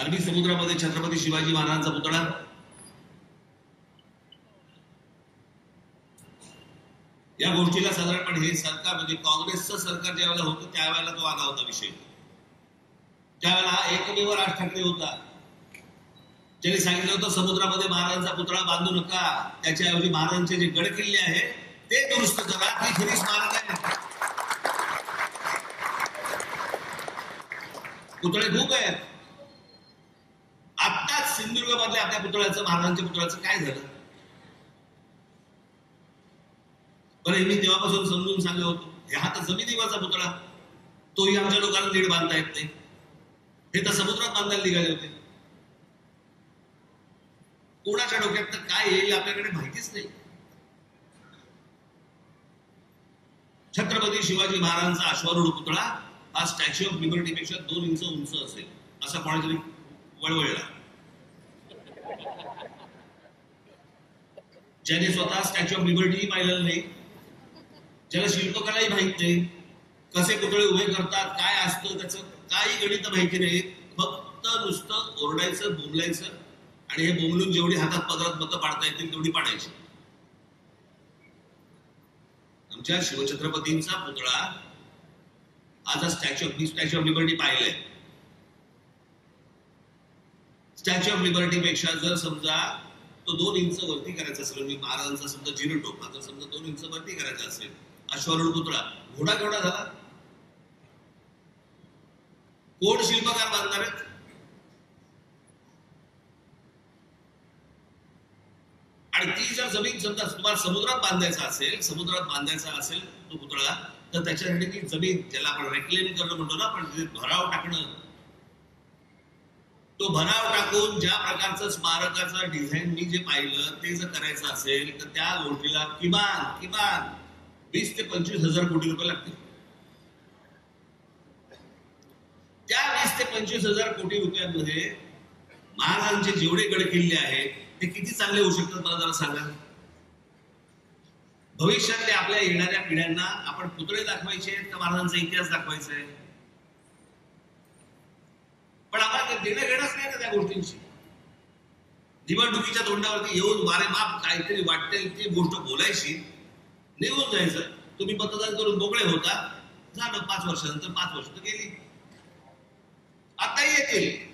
अरबी समुद्रामध्ये छत्रपती शिवाजी महाराजांचा पुतळा, या गोष्टीला साधारणपणे हे सरकार म्हणजे काँग्रेसचं सरकार ज्या वेळेला होतं त्यावेळेला तो आला होता विषय. त्यावेळेला एकमेव राज ठाकरे होता ज्यांनी सांगितलं होतं समुद्रामध्ये महाराजांचा पुतळा बांधू नका, त्याच्याऐवजी महाराजांचे जे गड किल्ले आहे ते दुरुस्त करा, ती खरी स्मारक आहे. पुतळे खूप आहेत. आत्ताच सिंधुदुर्ग मधल्या आपल्या पुतळ्याचं, महाराजांच्या पुतळ्याचं काय झालं बरं? मी तेव्हापासून समजून सांगत होतो, हा तर जमिनीवरचा पुतळा, तोही आमच्या लोकांना नीट बांधता येत नाही, हे तर समुद्रात बांधायला निघाले होते. कोणाच्या डोक्यात काय येईल आपल्याकडे माहितीच नाही. छत्रपती शिवाजी महाराजांचा अश्वारूढ पुतळा हा स्टॅच्यू ऑफ लिबर्टी पेक्षा 2 इंच उंच असेल असा कोणातरी वळवळला. ज्याने स्वतः स्टॅच्यू ऑफ लिबर्टी पाहिलेलं नाही, ज्याला शिल्पकलाही माहित नाही, कसे पुतळे उभे करतात, काय असतं त्याचं काही गणित माहिती नाही, फक्त नुसतं ओरडायचं, बोंबलायचं आणि हे बोंबलून जेवढी हातात पदरात मतं पाडता येतील तेवढी पाडायची. आमच्या शिवछत्रपतींचा पुतळा आज स्टॅच्यू ऑफ लिबर्टी पाहिलंय. स्टॅच्यू ऑफ लिबर्टी पेक्षा जर समजा तो 2 इंच वरती करायचा असेल, मी महाराजांचा समजा जिरटोप जर समजा 2 इंच वरती करायचा असेल, अश्वारूढ पुतळा, घोडा केवढा झाला? कोण शिल्पकार बांधणार आहेत? आणि ती जर जमीन समजा तुम्हाला समुद्रात बांधायचा असेल तो पुतळा, तर त्याच्यासाठी ती जमीन, ज्याला आपण रेक्लेम करणं म्हणतो ना, पण भराव टाकणं, तो भराव टाकून ज्या प्रकारचं स्मारकाचं डिझाईन मी जे पाहिलं ते जर करायचं असेल तर त्या गोष्टीला किमान 20 ते 25 हजार कोटी रुपये लागतील. त्या 20 ते 25 हजार कोटी रुपयांमध्ये महाराजांचे जेवढे गड किल्ले आहेत ते किती चांगले होऊ शकतात मला जरा सांगा. भविष्यातल्या आपल्या येणाऱ्या पिढ्यांना आपण पुतळे दाखवायचे आहेत का महाराजांचा इतिहास दाखवायचा आहे? पण आम्हाला देणं घेणंच नाही ना त्या गोष्टींची. निवडणुकीच्या तोंडावरती येऊन वारे माप काहीतरी वाटते ती गोष्ट बोलायची, निघून जायचं. तुम्ही मतदान करून मोकळे होता, झालं. 5 वर्षानंतर 5 वर्ष तर गेली, आता येतील.